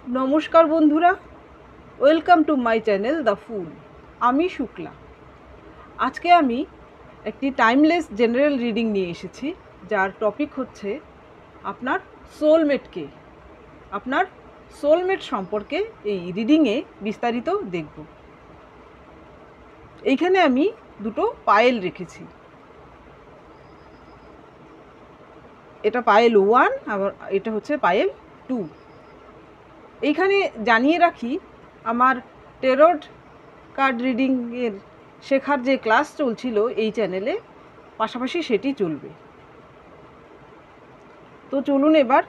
নমস্কার বন্ধুরা, welcome to my channel the full. আমি শুক্লা। আজকে আমি একটি টাইমলেস জেনারেল রিডিং নিয়ে এসেছি, যার টপিক হচ্ছে আপনার সোলমেটকে। আপনার সোলমেট সম্পর্কে এই রিডিংয়ে বিস্তারিত দেখব। এইখানে আমি দুটো পায়েল রেখেছি। এটা পায়েল 1, আবার এটা হচ্ছে পায়েল 2। এইখানে জানিয়ে রাখি, আমার টেরোট কার্ড রিডিংয়ের শেখার যে ক্লাস চলছিল এই চ্যানেলে, পাশাপাশি সেটি চলবে। তো চলুন এবার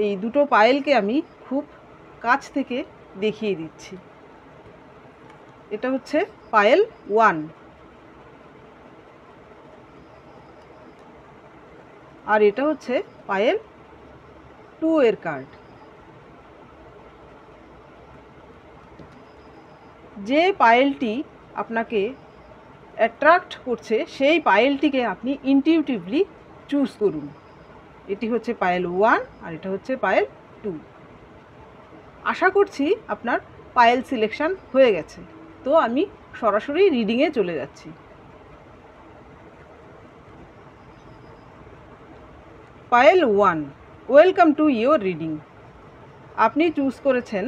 এই দুটো পায়েলকে আমি খুব কাছ থেকে দেখিয়ে দিচ্ছি। এটা হচ্ছে পায়েল 1 আর এটা হচ্ছে পায়েল 2 এর কার্ড। যে পায়েলটি আপনাকে অ্যাট্রাক্ট করছে সেই পায়েলটিকে আপনি ইনটিউটিভলি চুজ করুন। এটি হচ্ছে পায়েল 1 আর এটা হচ্ছে পায়েল 2। আশা করছি আপনার পায়েল সিলেকশন হয়ে গেছে। তো আমি সরাসরি রিডিংয়ে চলে যাচ্ছি। Payel 1, welcome to your reading. আপনি চুজ করেছেন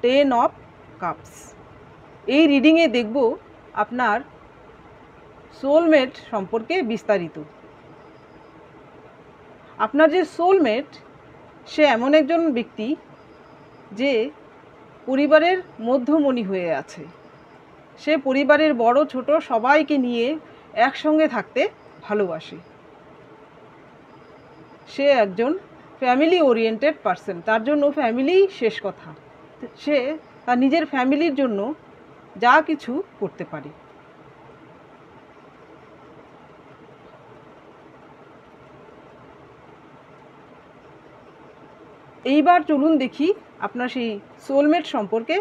10 অফ কাপস। এই রিডিংয়ে দেখব আপনার সোলমেট সম্পর্কে বিস্তারিত। আপনার যে সোলমেট, সে এমন একজন ব্যক্তি যে পরিবারের মধ্যমণি হয়ে আছে। সে পরিবারের বড় ছোট সবাইকে নিয়ে একসঙ্গে থাকতে ভালোবাসে। সে একজন ফ্যামিলি ওরিয়েন্টেড পারসন। তার জন্য ফ্যামিলিই শেষ কথা। সে তার নিজের ফ্যামিলির জন্য যা কিছু করতে পারে। এইবার চলুন দেখি আপনার সেই সোলমেট সম্পর্কে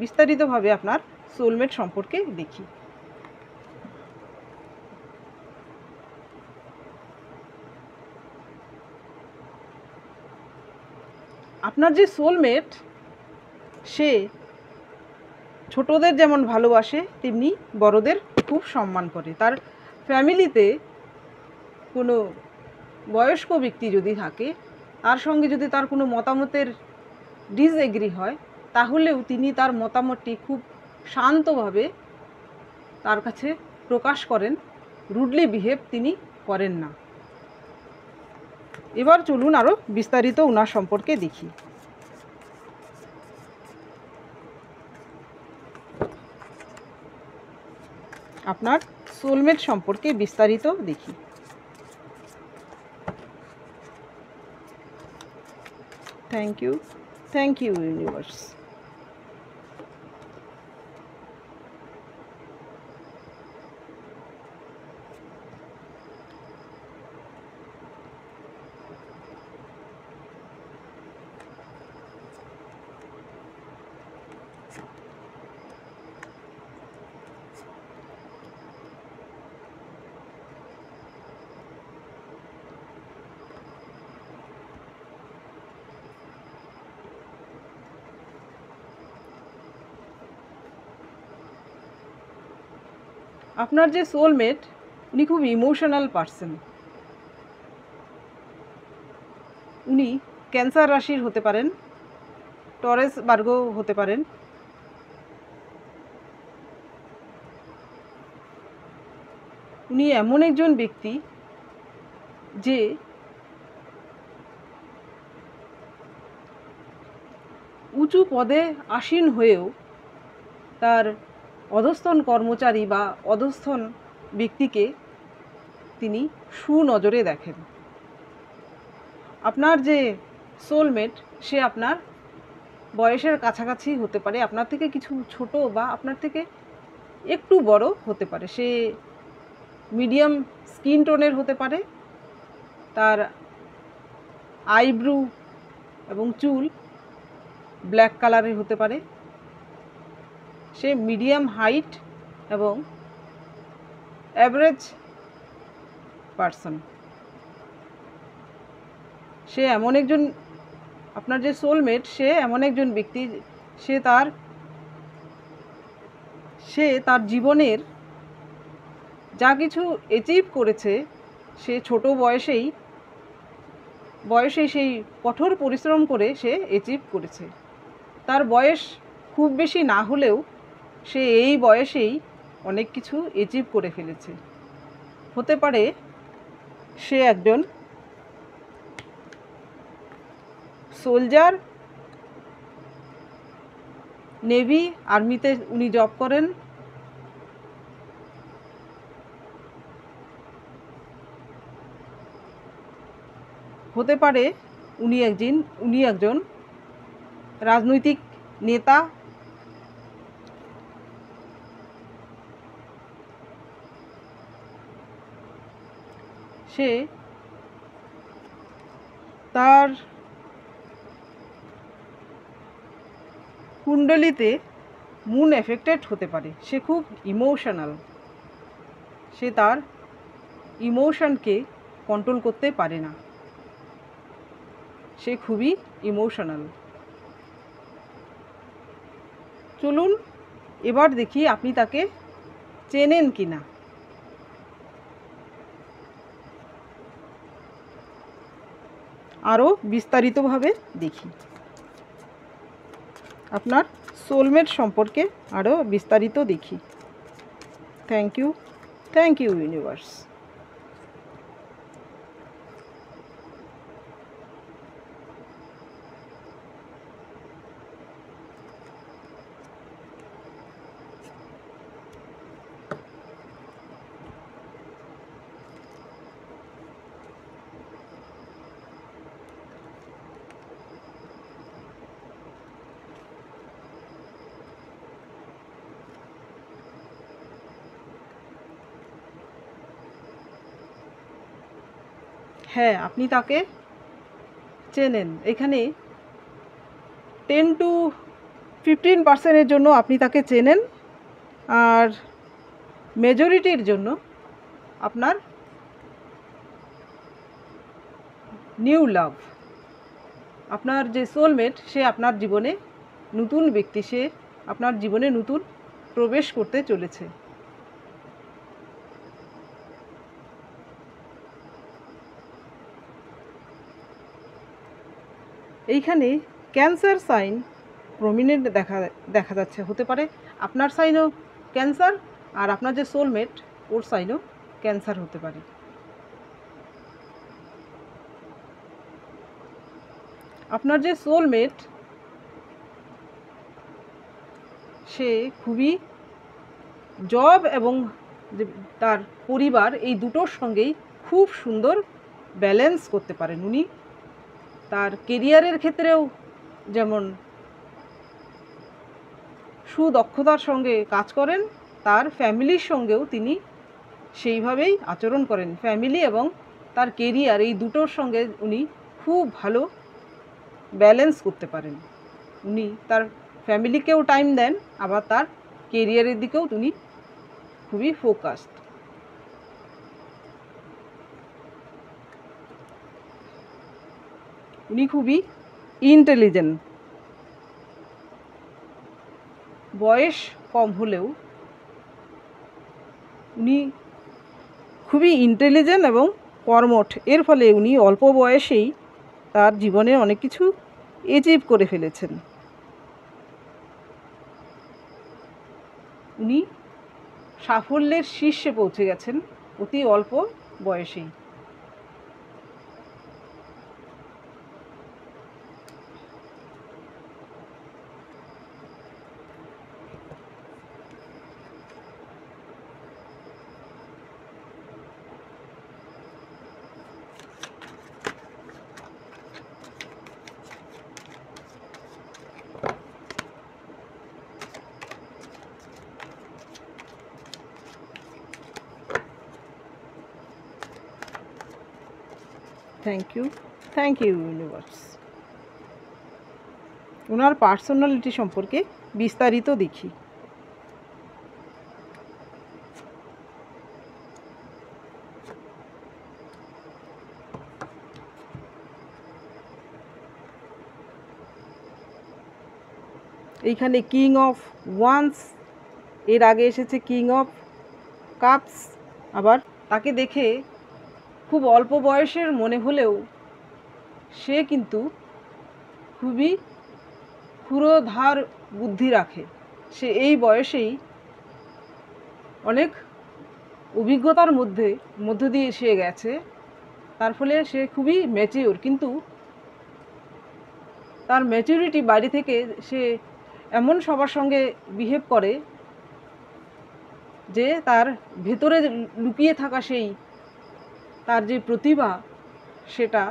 বিস্তারিতভাবে আপনার সোলমেট সম্পর্কে দেখি। আপনার যে সোলমেট, সে ছোটদের যেমন ভালোবাসে তেমনি বড়দের খুব সম্মান করে। তার ফ্যামিলিতে কোনো বয়স্ক ব্যক্তি যদি থাকে, তার সঙ্গে যদি তার কোনো মতামতের ডিসএগ্রি হয়, তাহলেও তিনি তার মতামতটি খুব শান্তভাবে তার কাছে প্রকাশ করেন। রুডলি বিহেভ তিনি করেন না। এবার চলুন আরও বিস্তারিত ওনার সম্পর্কে দেখি। আপনার সোলমেট সম্পর্কে বিস্তারিত দেখি। Thank you universe. আপনার যে সোলমেট, উনি খুব ইমোশনাল পারসন। উনি ক্যান্সার রাশির হতে পারেন, টরেস ভার্গ হতে পারেন। উনি এমন একজন ব্যক্তি যে উঁচু পদে আসীন হয়েও তার অধস্তন কর্মচারী বা অধস্তন ব্যক্তিকে তিনি সুনজরে দেখেন। আপনার যে সোলমেট, সে আপনার বয়সের কাছাকাছি হতে পারে, আপনার থেকে কিছু ছোট বা আপনার থেকে একটু বড় হতে পারে। সে মিডিয়াম স্কিন টোনের হতে পারে। তার আইব্রু এবং চুল ব্ল্যাক কালারের হতে পারে। সে মিডিয়াম হাইট এবং অ্যাভারেজ পারসন। সে এমন একজন আপনার যে সোলমেট সে এমন একজন ব্যক্তি, সে তার জীবনের যা কিছু অ্যাচিভ করেছে, সে ছোট বয়সেই সেই কঠোর পরিশ্রম করে সে অ্যাচিভ করেছে। তার বয়স খুব বেশি না হলেও সে এই বয়সেই অনেক কিছু অ্যাচিভ করে ফেলেছে। হতে পারে সে একজন সোলজার, নেভি, আর্মিতে উনি জব করেন। হতে পারে উনি একজন রাজনৈতিক নেতা। সে তার কুণ্ডলিতে মুন এফেক্টেড হতে পারে। সে খুব ইমোশনাল, সে তার ইমোশনকে কন্ট্রোল করতে পারে না, সে খুবই ইমোশনাল। চলুন এবার দেখি আপনি তাকে চেনেন কি না। আরও বিস্তারিতভাবে দেখি আপনার সোলমেট সম্পর্কে, আরও বিস্তারিত দেখি। Thank you universe. হ্যাঁ, আপনি তাকে চেনেন। এখানে 10 to 15% জন্য আপনি তাকে চেনেন, আর মেজরিটির জন্য আপনার নিউ লাভ। আপনার যে সোলমেট সে আপনার জীবনে নতুন ব্যক্তি, সে আপনার জীবনে নতুন প্রবেশ করতে চলেছে। এইখানে ক্যান্সার সাইন প্রমিনেন্ট দেখা যাচ্ছে। হতে পারে আপনার সাইনও ক্যান্সার, আর আপনার যে সোলমেট ওর সাইনও ক্যান্সার হতে পারে। আপনার যে সোলমেট সে খুবই জব এবং তার পরিবার এই দুটোর সঙ্গেই খুব সুন্দর ব্যালেন্স করতে পারেন। উনি তার কেরিয়ারের ক্ষেত্রেও যেমন সুদক্ষতার সঙ্গে কাজ করেন, তার ফ্যামিলির সঙ্গেও তিনি সেইভাবেই আচরণ করেন। ফ্যামিলি এবং তার কেরিয়ার এই দুটোর সঙ্গে উনি খুব ভালো ব্যালেন্স করতে পারেন। উনি তার ফ্যামিলিকেও টাইম দেন, আবার তার কেরিয়ারের দিকেও উনি খুবই ফোকাসড। উনি খুবই ইন্টেলিজেন্ট। বয়স কম হলেও উনি খুবই ইন্টেলিজেন্ট এবং কর্মঠ। এর ফলে উনি অল্প বয়সেই তার জীবনে অনেক কিছু অ্যাচিভ করে ফেলেছেন। উনি সাফল্যের শীর্ষে পৌঁছে গেছেন অতি অল্প বয়সেই। Thank you universe. ওনার পার্সোনালিটি সম্পর্কে বিস্তারিত দেখি। এইখানে কিং অফ ওয়ান্স, এর আগে এসেছে কিং অফ কাপস। আবার তাকে দেখে খুব অল্প বয়সের মনে হলেও সে কিন্তু খুবই ক্ষুরধার বুদ্ধি রাখে। সে এই বয়সেই অনেক অভিজ্ঞতার মধ্য দিয়ে সে গেছে, তার ফলে সে খুবই ম্যাচিওর। কিন্তু তার ম্যাচুরিটি বাইরে থেকে সে এমন সবার সঙ্গে বিহেভ করে যে তার ভেতরে লুকিয়ে থাকা সেই তার যে প্রতিভা, সেটা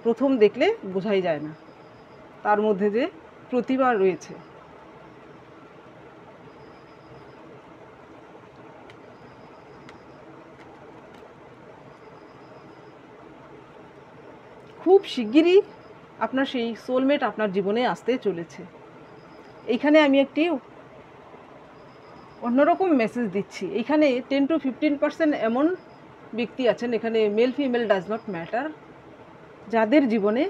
প্রথম দেখলে বোঝাই যায় না তার মধ্যে যে প্রতিভা রয়েছে। খুব শিগগিরই আপনার সেই সোলমেট আপনার জীবনে আসতে চলেছে। এইখানে আমি একটি অন্যরকম মেসেজ দিচ্ছি। এইখানে 10 to 15% এমন ব্যক্তি আছেন, এখানে mail female does not matter, যাদের জীবনে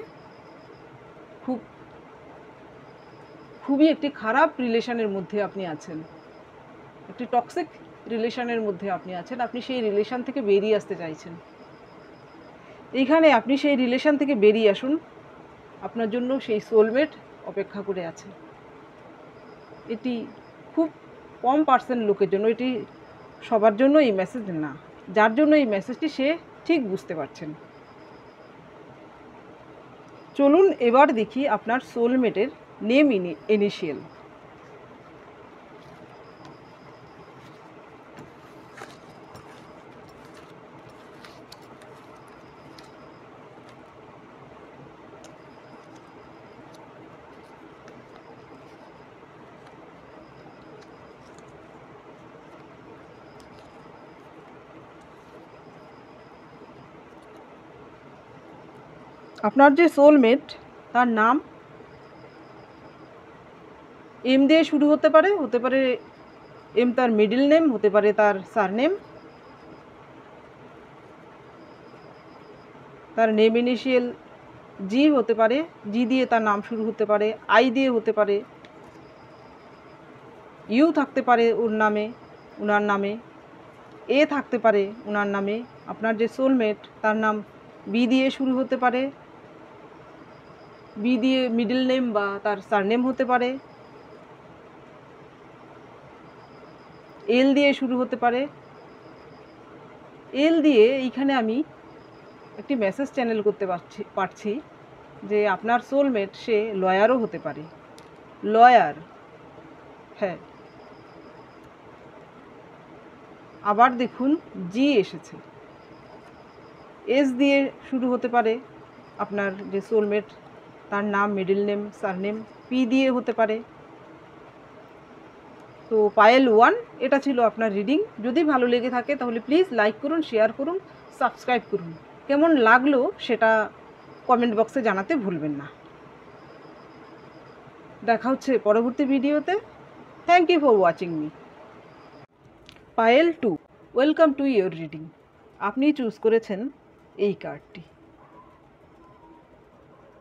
খুবই একটি খারাপ রিলেশনের মধ্যে আপনি আছেন, একটি টক্সিক রিলেশনের মধ্যে আপনি আছেন। আপনি সেই রিলেশন থেকে বেরিয়ে আসতে চাইছেন। এইখানে আপনি সেই রিলেশন থেকে বেরিয়ে আসুন, আপনার জন্য সেই সোলমেট অপেক্ষা করে আছে। এটি খুব কম পার্সেন্ট লোকের জন্য, এটি সবার জন্য এই মেসেজ না। যার জন্য এই মেসেজটি সে ঠিক বুঝতে পারছেন। চলুন এবার দেখি আপনার সোলমেটের নেম ইনিশিয়াল। আপনার যে সোলমেট, তার নাম এম দিয়ে শুরু হতে পারে এম তার মিডল নেম, হতে পারে তার সারনেম, তার নেম ইনিশিয়াল জি হতে পারে, জি দিয়ে তার নাম শুরু হতে পারে, আই দিয়ে হতে পারে, ইউ থাকতে পারে ওনার নামে, এ থাকতে পারে ওনার নামে। আপনার যে সোলমেট, তার নাম বি দিয়ে শুরু হতে পারে, বি দিয়ে মিডল নেম বা তার সারনেম হতে পারে, এল দিয়ে শুরু হতে পারে। এল দিয়ে এইখানে আমি একটি মেসেজ চ্যানেল করতে পারছি যে আপনার সোলমেট সে লয়ারও হতে পারে। লয়ার, হ্যাঁ। আবার দেখুন জি এসেছে। এস দিয়ে শুরু হতে পারে আপনার যে সোলমেট, তার নাম, মিডল নেম, সারনেম। পি দিয়ে হতে পারে। তো পায়েল 1, এটা ছিল আপনার রিডিং। যদি ভালো লেগে থাকে তাহলে প্লিজ লাইক করুন, শেয়ার করুন, সাবস্ক্রাইব করুন। কেমন লাগলো সেটা কমেন্ট বক্সে জানাতে ভুলবেন না। দেখা হচ্ছে পরবর্তী ভিডিওতে। Thank you for watching me. Payel 2, welcome to your reading. আপনি চুজ করেছেন এই কার্ডটি,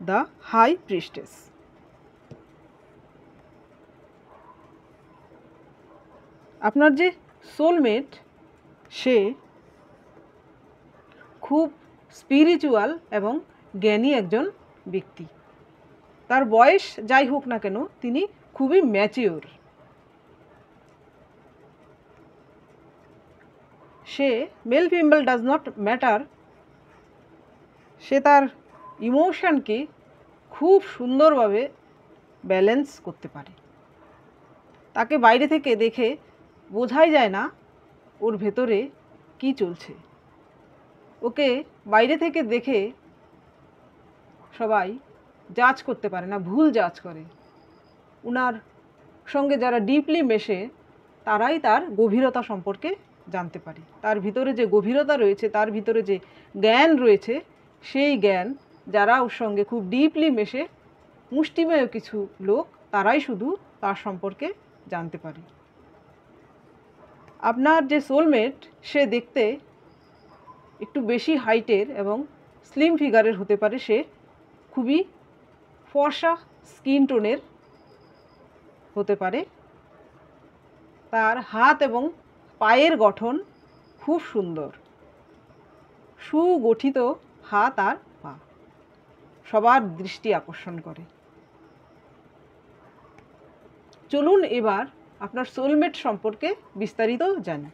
দ্য হাই প্রিস্টেস। আপনার যে সোলমেট, সে খুব স্পিরিচুয়াল এবং জ্ঞানী একজন ব্যক্তি। তার বয়স যাই হোক না কেন, তিনি খুবই ম্যাচিওর। সে male female does not matter, সে তার ইমোশনকে খুব সুন্দরভাবে ব্যালেন্স করতে পারে। তাকে বাইরে থেকে দেখে বোঝাই যায় না ওর ভেতরে কি চলছে। ওকে বাইরে থেকে দেখে সবাই জাজ করতে পারে না, ভুল জাজ করে। ওনার সঙ্গে যারা ডিপলি মেশে তারাই তার গভীরতা সম্পর্কে জানতে পারে। তার ভিতরে যে গভীরতা রয়েছে, তার ভিতরে যে জ্ঞান রয়েছে, সেই জ্ঞান যারা ওর সঙ্গে খুব ডিপলি মেশে, মুষ্টিমেয় কিছু লোক, তারাই শুধু তার সম্পর্কে জানতে পারে। আপনার যে সোলমেট, সে দেখতে একটু বেশি হাইটের এবং স্লিম ফিগারের হতে পারে। সে খুবই ফর্সা স্কিন টোনের হতে পারে। তার হাত এবং পায়ের গঠন খুব সুন্দর, সুগঠিত হাত আর পা সবার দৃষ্টি আকর্ষণ করে। চলুন এবার আপনার সোলমেট সম্পর্কে বিস্তারিত জানি।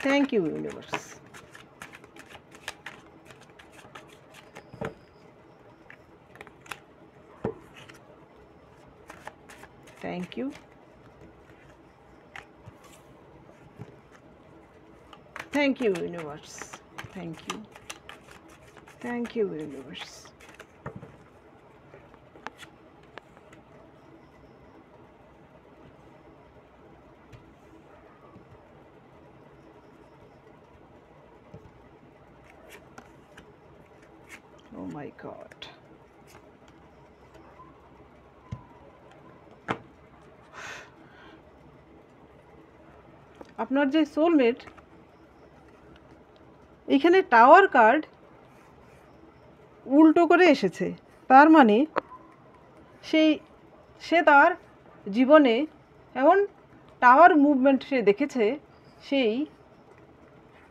Thank you, universe. Thank you. Thank you, universe. Thank you. Thank you, universe. Oh my God. আপনার যে সোলমেট, এখানে টাওয়ার কার্ড উল্টো করে এসেছে, তার মানে সে তার জীবনে এমন টাওয়ার মুভমেন্ট সে দেখেছে, সেই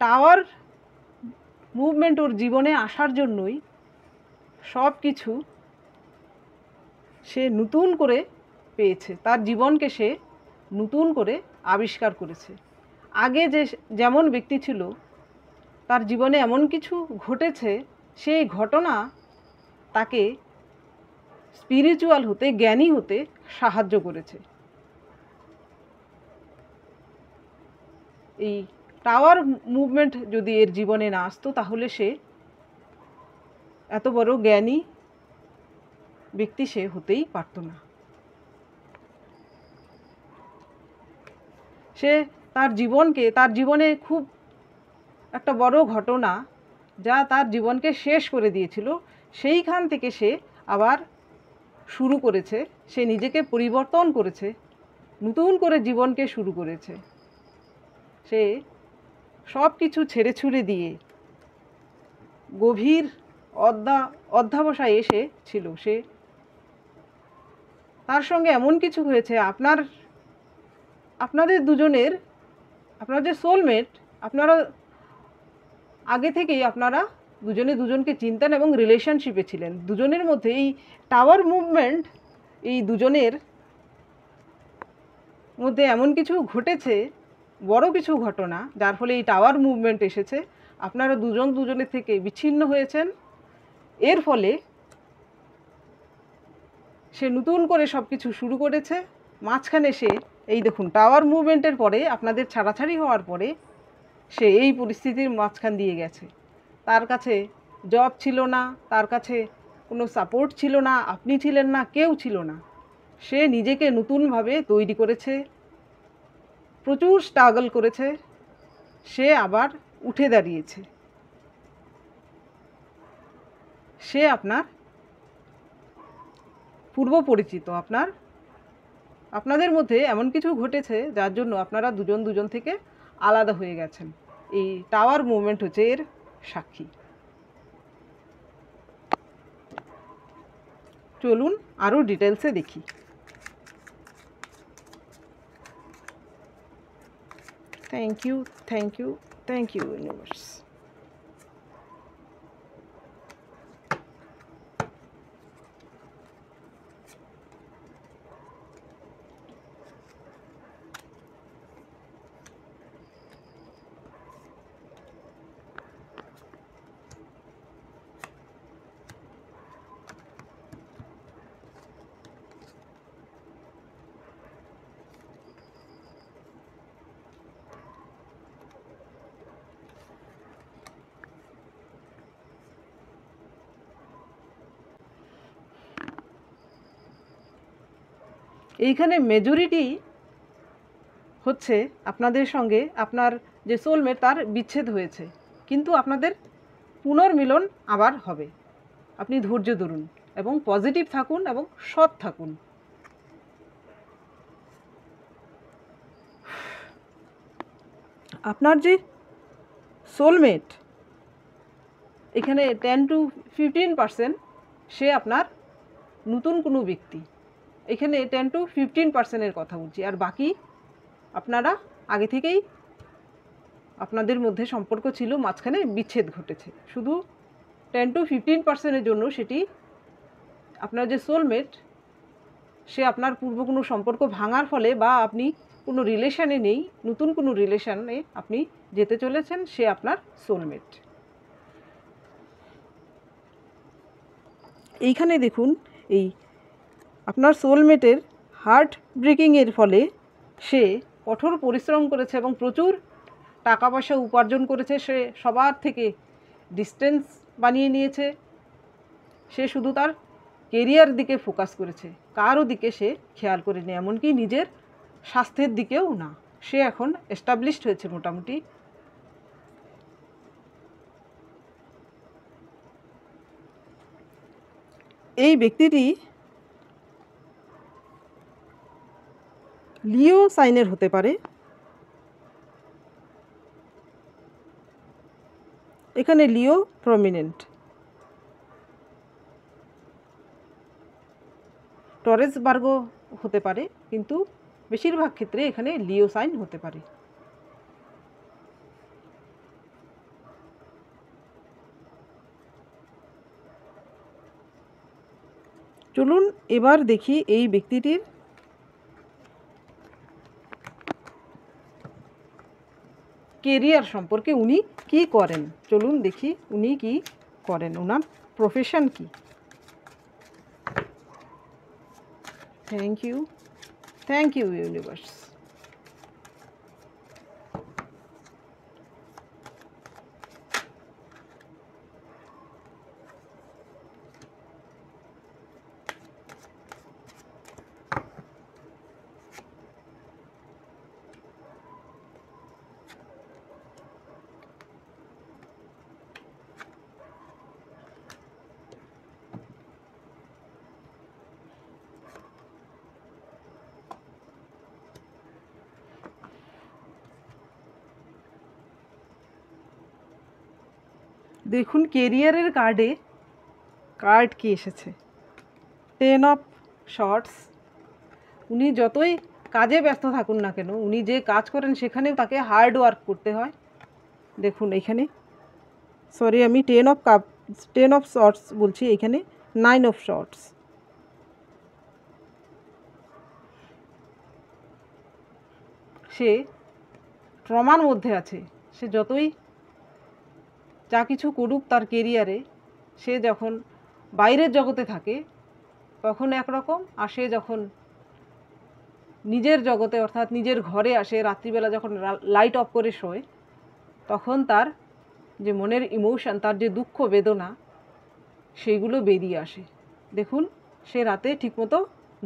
টাওয়ার মুভমেন্ট ওর জীবনে আসার জন্যই সব কিছু সে নতুন করে পেয়েছে, তার জীবনকে সে নতুন করে আবিষ্কার করেছে। আগে যেমন ব্যক্তি ছিল, তার জীবনে এমন কিছু ঘটেছে, সেই ঘটনা তাকে স্পিরিচুয়াল হতে, জ্ঞানী হতে সাহায্য করেছে। এই টাওয়ার মুভমেন্ট যদি এর জীবনে না আসতো, তাহলে সে এত বড় জ্ঞানী ব্যক্তি সে হতেই পারত না। সে তার জীবনে খুব একটা বড় ঘটনা, যা তার জীবনকে শেষ করে দিয়েছিল, সেইখান থেকে সে আবার শুরু করেছে। সে নিজেকে পরিবর্তন করেছে, নতুন করে জীবনকে শুরু করেছে। সে সব কিছু ছেড়ে ছুড়ে দিয়ে গভীর অধ্যাবসায় এসেছিল। তার সঙ্গে এমন কিছু হয়েছে, আপনাদের দুজনের, আপনার যে সোলমেট, আপনারা আগে থেকেই আপনারা দুজনে দুজনকে চিনতেন এবং রিলেশনশিপে ছিলেন। দুজনের মধ্যে এই টাওয়ার মুভমেন্ট, এই দুজনের মধ্যে এমন কিছু ঘটেছে, বড় কিছু ঘটনা, যার ফলে এই টাওয়ার মুভমেন্ট এসেছে। আপনারা দুজন দুজনের থেকে বিচ্ছিন্ন হয়েছেন, এর ফলে সে নতুন করে সব কিছু শুরু করেছে। মাঝখানে সে এই দেখুন, টাওয়ার মুভমেন্টের পরে, আপনাদের ছাড়াছাড়ি হওয়ার পরে সে এই পরিস্থিতির মাঝখান দিয়ে গেছে। তার কাছে জব ছিল না, তার কাছে কোনো সাপোর্ট ছিল না, আপনি ছিলেন না, কেউ ছিল না। সে নিজেকে নতুনভাবে তৈরি করেছে, প্রচুর স্ট্রাগল করেছে, সে আবার উঠে দাঁড়িয়েছে। সে আপনার পূর্ব পরিচিত। আপনাদের মধ্যে এমন কিছু ঘটেছে, যার জন্য আপনারা দুজন দুজন থেকে আলাদা হয়ে গেছেন। এই টাওয়ার মুভমেন্ট হচ্ছে এর সাক্ষী। চলুন আরও ডিটেলসে দেখি। Thank you, thank you, thank you universe. এইখানে মেজরিটি হচ্ছে আপনাদের সঙ্গে আপনার যে সোলমেট, তার বিচ্ছেদ হয়েছে, কিন্তু আপনাদের পুনর্মিলন আবার হবে। আপনি ধৈর্য ধরুন এবং পজিটিভ থাকুন এবং সৎ থাকুন। আপনার যে সোলমেট, এখানে 10-15% সে আপনার নতুন কোনো ব্যক্তি। এখানে 10-15%-এর কথা বলছি, আর বাকি আপনারা আগে থেকেই আপনাদের মধ্যে সম্পর্ক ছিল, মাঝখানে বিচ্ছেদ ঘটেছে। শুধু 10-15%-এর জন্য সেটি আপনার যে সোলমেট, সে আপনার পূর্ব কোনো সম্পর্ক ভাঙার ফলে বা আপনি কোনো রিলেশানে নেই, নতুন কোনো রিলেশানে আপনি যেতে চলেছেন, সে আপনার সোলমেট। এইখানে দেখুন, এই আপনার সোলমেটের হার্ট ব্রেকিংয়ের ফলে সে কঠোর পরিশ্রম করেছে এবং প্রচুর টাকা পয়সা উপার্জন করেছে। সে সবার থেকে ডিস্টেন্স বানিয়ে নিয়েছে। সে শুধু তার কেরিয়ার দিকে ফোকাস করেছে, কারও দিকে সে খেয়াল করেনি, এমনকি নিজের স্বাস্থ্যের দিকেও না। সে এখন এস্টাবলিশড হয়েছে মোটামুটি। এই ব্যক্তিটি লিও সাইনের হতে পারে। এখানে লিও প্রমিনেন্ট। টরেস ভার্গো হতে পারে, কিন্তু বেশিরভাগ ক্ষেত্রে এখানে লিও সাইন হতে পারে। চলুন এবার দেখি এই ব্যক্তিটির কেরিয়ার সম্পর্কে উনি কি করেন। চলুন দেখি উনি কি করেন, ওনার প্রফেশন কি। Thank you universe. দেখুন কেরিয়ারের কার্ড কি এসেছে, 10 অফ শর্টস। উনি যতই কাজে ব্যস্ত থাকুন না কেন, উনি যে কাজ করেন সেখানেও তাকে হার্ড ওয়ার্ক করতে হয়। দেখুন এখানে, সরি আমি 10 অফ শর্টস বলছি, এখানে 9 অফ শর্টস। সে ট্রমার মধ্যে আছে। সে যতই যা কিছু করুক তার কেরিয়ারে, সে যখন বাইরের জগতে থাকে তখন একরকম, আর সে যখন নিজের জগতে অর্থাৎ নিজের ঘরে আসে, রাত্রিবেলা যখন লাইট অফ করে শোয়, তখন তার যে মনের ইমোশন, তার যে দুঃখ বেদনা, সেইগুলো বেরিয়ে আসে। দেখুন সে রাতে ঠিকমতো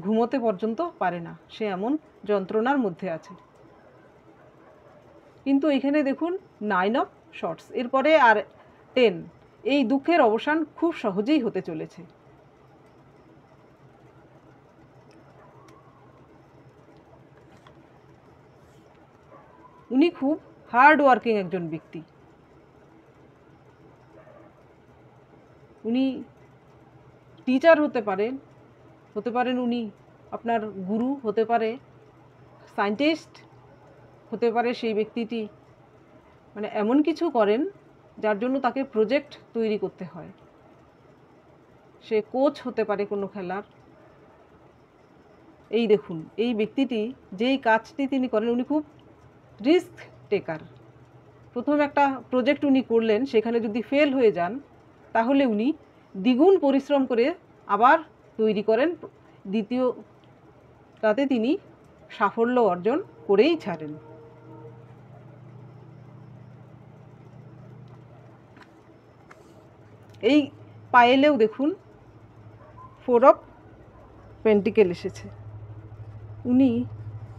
ঘুমোতে পর্যন্ত পারে না, সে এমন যন্ত্রণার মধ্যে আছে। কিন্তু এখানে দেখুন 9 অফ শর্টস, এরপরে আর 10। এই দুঃখের অবসান খুব সহজেই হতে চলেছে। উনি খুব হার্ড ওয়ার্কিং একজন ব্যক্তি। উনি টিচার হতে পারেন উনি আপনার গুরু হতে পারে, সায়েন্টিস্ট হতে পারে সেই ব্যক্তিটি। মানে এমন কিছু করেন যার জন্য তাকে প্রজেক্ট তৈরি করতে হয়। সে কোচ হতে পারে কোনো খেলার। এই দেখুন এই ব্যক্তিটি যেই কাজটি তিনি করেন, উনি খুব রিস্ক টেকার। প্রথম একটা প্রজেক্ট উনি করলেন, সেখানে যদি ফেল হয়ে যান তাহলে উনি দ্বিগুণ পরিশ্রম করে আবার তৈরি করেন, দ্বিতীয়টাতে তিনি সাফল্য অর্জন করেই ছাড়েন। এই পায়েলেও দেখুন 4 অফ পেন্টিকেল এসেছে। উনি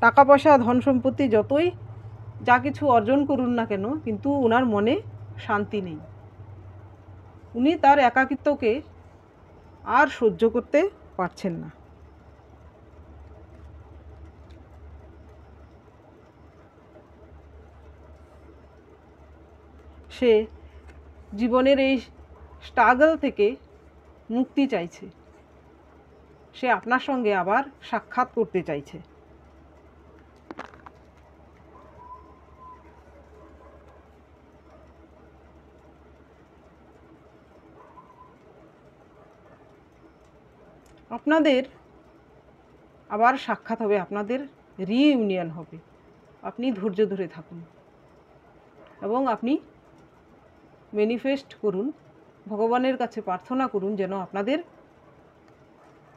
টাকা পয়সা ধন সম্পত্তি যতই যা কিছু অর্জন করুন না কেন, কিন্তু ওনার মনে শান্তি নেই। উনি তার একাকিত্বকে আর সহ্য করতে পারছেন না। সে জীবনের এই স্ট্রাগল থেকে মুক্তি চাইছে, সে আপনার সঙ্গে আবার সাক্ষাৎ করতে চাইছে। আপনাদের আবার সাক্ষাৎ হবে, আপনাদের রিইউনিয়ন হবে। আপনি ধৈর্য ধরে থাকুন এবং আপনি ম্যানিফেস্ট করুন, ভগবানের কাছে প্রার্থনা করুন যেন আপনাদের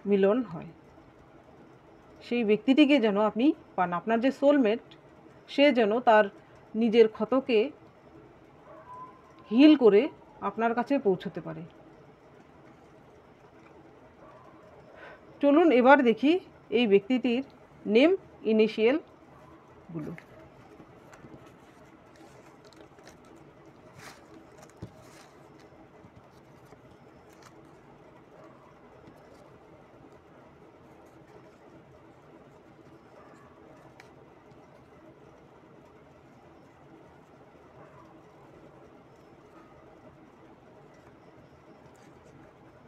মিলন হয়, সেই ব্যক্তিটিকে যেন আপনি পান। আপনার যে সোলমেট সে যেন তার নিজের ক্ষতকে হিল করে আপনার কাছে পৌঁছতে পারে। চলুন এবার দেখি এই ব্যক্তিটির নেম ইনিশিয়ালগুলো।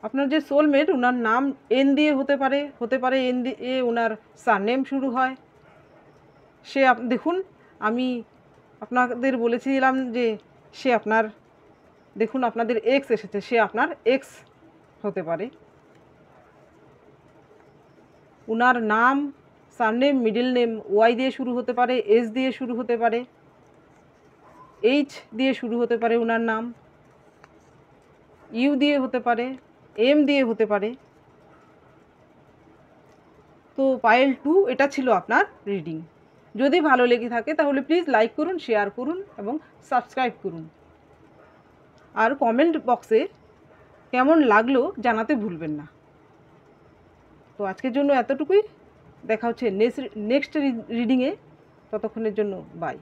আপনার যে সোলমেট ওনার নাম এন দিয়ে হতে পারে এন দিয়ে ওনার সারনেম শুরু হয়। সে দেখুন, আমি আপনাদের বলেছিলাম যে সে আপনার, দেখুন আপনাদের এক্স এসেছে, সে আপনার এক্স হতে পারে। ওনার নাম, সারনেম, মিডল নেম ওয়াই দিয়ে শুরু হতে পারে, এস দিয়ে শুরু হতে পারে, এইচ দিয়ে শুরু হতে পারে ওনার নাম, ইউ দিয়ে হতে পারে, এম দিয়ে হতে পারে। তো পায়েল 2 এটা ছিল আপনার রিডিং। যদি ভালো লেগে থাকে তাহলে প্লিজ লাইক করুন, শেয়ার করুন এবং সাবস্ক্রাইব করুন। আর কমেন্ট বক্সে কেমন লাগলো জানাতে ভুলবেন না। তো আজকের জন্য এতটুকুই, দেখা হচ্ছে নেক্সট রিডিংয়ে, ততক্ষণের জন্য বাই।